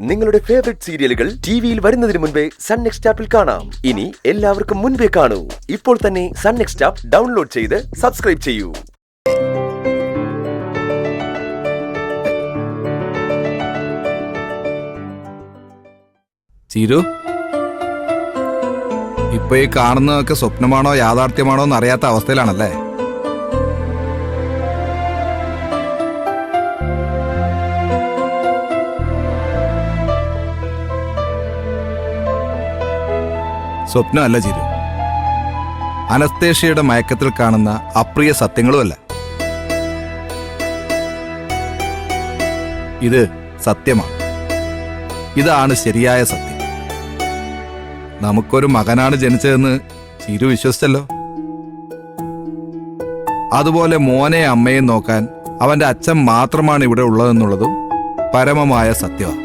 നിങ്ങളുടെ ഫേവറേറ്റ് സീരിയലുകൾ ടിവിയിൽ വരുന്നതിന് മുൻപേ സൺ നെക്സ്റ്റ് ആപ്പിൽ കാണാം. ഇനി എല്ലാവർക്കും മുൻപേ കാണൂ. ഇപ്പോൾ തന്നെ സൺ നെക്സ്റ്റ് ആപ്പ് ഡൗൺലോഡ് ചെയ്ത് സബ്സ്ക്രൈബ് ചെയ്യൂ. ചിരു, ഇപ്പൊ ഈ കാണുന്നതൊക്കെ സ്വപ്നമാണോ യാഥാർത്ഥ്യമാണോ എന്ന് അറിയാത്ത അവസ്ഥയിലാണല്ലേ? സ്വപ്നമല്ല ചിരു, അനസ്തേഷ്യയുടെ മയക്കത്തിൽ കാണുന്ന അപ്രിയ സത്യങ്ങളുമല്ല. ഇത് സത്യമാണ്. ഇതാണ് ശരിയായ സത്യം. നമുക്കൊരു മകനാണ് ജനിച്ചതെന്ന് ചിരു വിശ്വസിച്ചല്ലോ. അതുപോലെ മോനെ അമ്മയും നോക്കാൻ അവന്റെ അച്ഛൻ മാത്രമാണ് ഇവിടെ ഉള്ളതെന്നുള്ളതും പരമമായ സത്യമാണ്.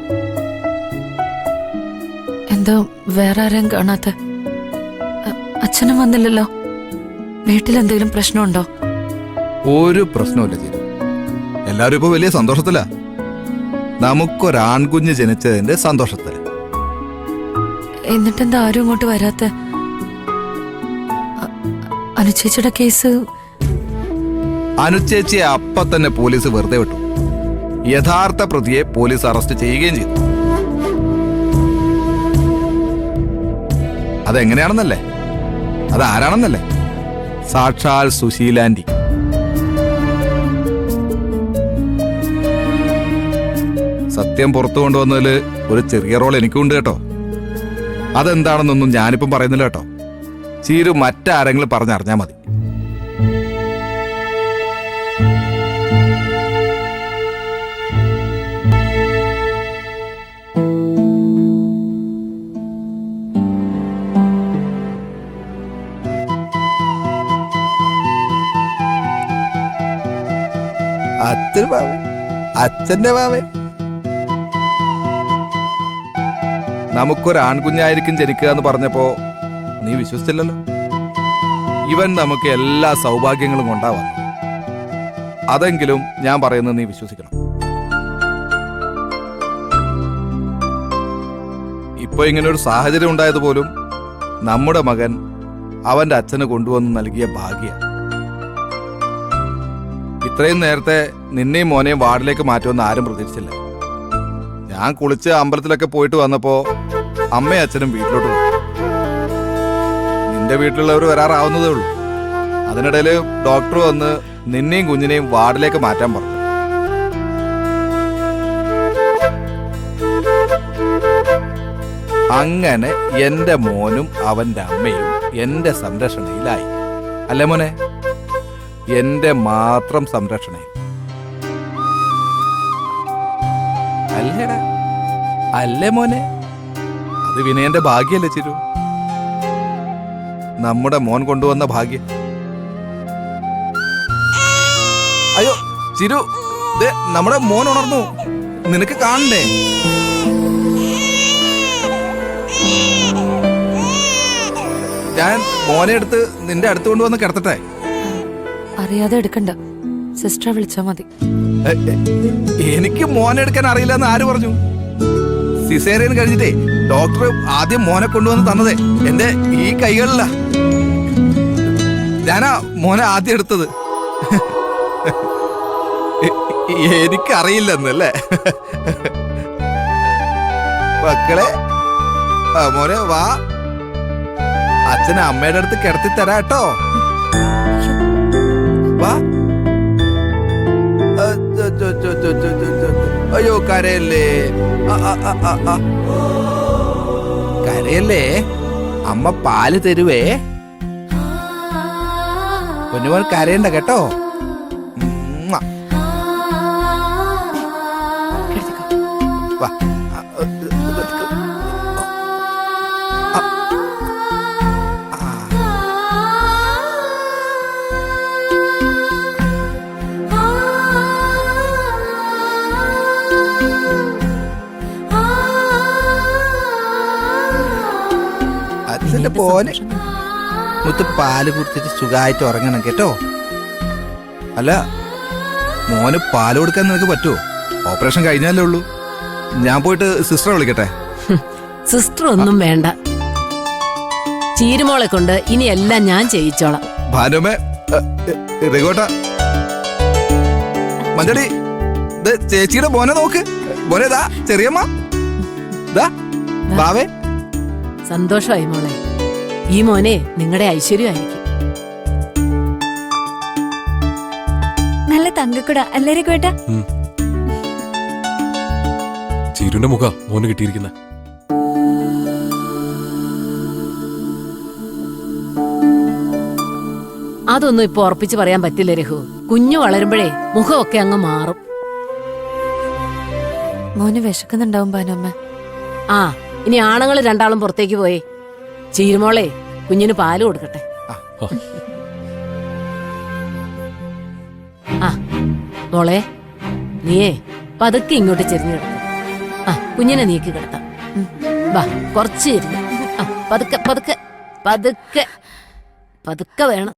എന്തോ വേറെ ആരെയും കാണാത്ത? അച്ഛനും വന്നില്ലല്ലോ. വീട്ടിലെന്തെങ്കിലും പ്രശ്നമുണ്ടോ? ഒരു പ്രശ്നമില്ല ചിരു, എല്ലാവരും ഇപ്പൊ വലിയ സന്തോഷത്തിലാ. നമുക്കൊരാൺകുഞ്ഞ് ജനിച്ചതിന്റെ സന്തോഷത്തില്. എന്നിട്ടെന്താ ആരും ഇങ്ങോട്ട് വരാത്ത? അനുചേച്ചിയുടെ കേസ്? അനുചേച്ചിയെ അപ്പ തന്നെ പോലീസ് വെറുതെ വിട്ടു. യഥാർത്ഥ പ്രതിയെ പോലീസ് അറസ്റ്റ് ചെയ്യുകയും ചെയ്തു. അതെങ്ങനെയാണെന്നല്ലേ? അതാരാണെന്നല്ലേ? സാക്ഷാൽ സുശീലാന്റി. സത്യം പുറത്തു കൊണ്ടുവന്നതില് ഒരു ചെറിയ റോൾ എനിക്കുണ്ട് കേട്ടോ. അതെന്താണെന്നൊന്നും ഞാനിപ്പം പറയുന്നില്ല കേട്ടോ. ചീരു മറ്റാരെങ്കിലും പറഞ്ഞറിഞ്ഞാ മതി. അച്ഛന്റെ ഭാവേ, നമുക്കൊരാൺകുഞ്ഞായിരിക്കും ജനിക്കുക എന്ന് പറഞ്ഞപ്പോ നീ വിശ്വസിച്ചില്ലല്ലോ. ഇവൻ നമുക്ക് എല്ലാ സൗഭാഗ്യങ്ങളും കൊണ്ടാവാം. അതെങ്കിലും ഞാൻ പറയുന്നത് നീ വിശ്വസിക്കണം. ഇപ്പൊ ഇങ്ങനൊരു സാഹചര്യം ഉണ്ടായതുപോലും നമ്മുടെ മകൻ അവന്റെ അച്ഛന് കൊണ്ടുവന്ന് നൽകിയ ഭാഗ്യ. ഇത്രയും നേരത്തെ നിന്നെയും മോനെയും വാർഡിലേക്ക് മാറ്റുമെന്ന് ആരും പ്രതീക്ഷിച്ചില്ല. ഞാൻ കുളിച്ച് അമ്പലത്തിലൊക്കെ പോയിട്ട് വന്നപ്പോ അമ്മയും അച്ഛനും വീട്ടിലോട്ട് പോയി. നിന്റെ വീട്ടിലുള്ളവർ വരാറാവുന്നതേ ഉള്ളൂ. അതിനിടയിൽ ഡോക്ടർ വന്ന് നിന്നെയും കുഞ്ഞിനെയും വാർഡിലേക്ക് മാറ്റാൻ പറഞ്ഞു. അങ്ങനെ എന്റെ മോനും അവന്റെ അമ്മയും എന്റെ സംരക്ഷണയിലായി. അല്ലേ മോനെ? എന്റെ മാത്രം സംരക്ഷണയിൽ. അല്ലേടാ, അല്ലേ മോനെ? അത് വിനയന്റെ ഭാഗ്യല്ലേ ചിരു? നമ്മുടെ മോൻ കൊണ്ടുവന്ന ഭാഗ്യം. അയ്യോ ചിരു, നമ്മുടെ മോൻ ഉണർന്നു. നിനക്ക് കാണണ്ടേ? ഞാൻ മോനെ എടുത്ത് നിന്റെ അടുത്ത് കൊണ്ടുവന്ന് കിടത്തട്ടെ? അറിയാതെ എടുക്കണ്ട, സിസ്റ്ററെ വിളിച്ചാ മതി. എനിക്ക് മോനെ എടുക്കാൻ അറിയില്ലെന്ന് ആര് പറഞ്ഞു? സിസേറിയൻ കഴിഞ്ഞിട്ടേ ഡോക്ടർ ആദ്യം മോനെ കൊണ്ടുവന്ന് തന്നതേ എന്റെ ഈ കൈകളിലാ. ഞാനാ മോനെ ആദ്യം എടുത്തത്. എനിക്കറിയില്ലെന്നല്ലേ മക്കളെ? മോനെ വാ, അച്ഛനെ അമ്മയുടെ അടുത്ത് കിടത്തി തരാ കേട്ടോ. വാ. അയ്യോ കരയല്ലേ, കരയല്ലേ. അമ്മ പാല് തരുവേ. പൊന്നുമോൻ കരയണ്ട കേട്ടോ. വാ. അച്ഛന്റെ പോനെ മുത്ത് പാല് കുടിച്ചിട്ട് സുഖമായിട്ട് ഉറങ്ങണം കേട്ടോ. അല്ല, മോന് പാല് കൊടുക്കാൻ നിനക്ക് പറ്റുമോ? ഓപ്പറേഷൻ കഴിഞ്ഞല്ലേ ഉള്ളൂ. ഞാൻ പോയിട്ട് സിസ്റ്ററെ വിളിക്കട്ടെ. സിസ്റ്റർ ഒന്നും വേണ്ട. ചീരുമോളെ കൊണ്ട് ഇനി എല്ലാം ഞാൻ ചെയ്യിച്ചോളാം. ഭാനുമേ, രഘുവേട്ട, മഞ്ചടി, ചേച്ചിയുടെ മോനെ നോക്ക്. മോനെ ദാ ചെറിയമ്മ, ദാ ബാവേ. സന്തോഷമായി മോളെ. ഈ മോനെ നിങ്ങളുടെ ഐശ്വര്യമായിരിക്കും. നല്ല തങ്കക്കുട അല്ലേ രഘുവേട്ടാ? ചീരുന്റെ മുഖ മോന് കിട്ടിയിരിക്കുന്ന. അതൊന്നും ഇപ്പൊ ഉറപ്പിച്ച് പറയാൻ പറ്റില്ല രഘു. കുഞ്ഞു വളരുമ്പോഴേ മുഖമൊക്കെ അങ്ങ് മാറും. മോന് വിശക്കുന്നുണ്ടാവും ഭാനുമ്മ. ആ, ഇനി ആണുങ്ങൾ രണ്ടാളും പുറത്തേക്ക് പോയി ചീരുമോളെ കുഞ്ഞിന് പാല് കൊടുക്കട്ടെ. ആ മോളെ, നീയേ പതുക്കെ ഇങ്ങോട്ട് ചെരിഞ്ഞു കിടക്കും. ആ, കുഞ്ഞിനെ നീക്കി കിടത്താം. വാ, കുറച്ച് ചെരിഞ്ഞു. ആ, പതുക്കെ പതുക്കെ പതുക്കെ പതുക്കെ വേണം.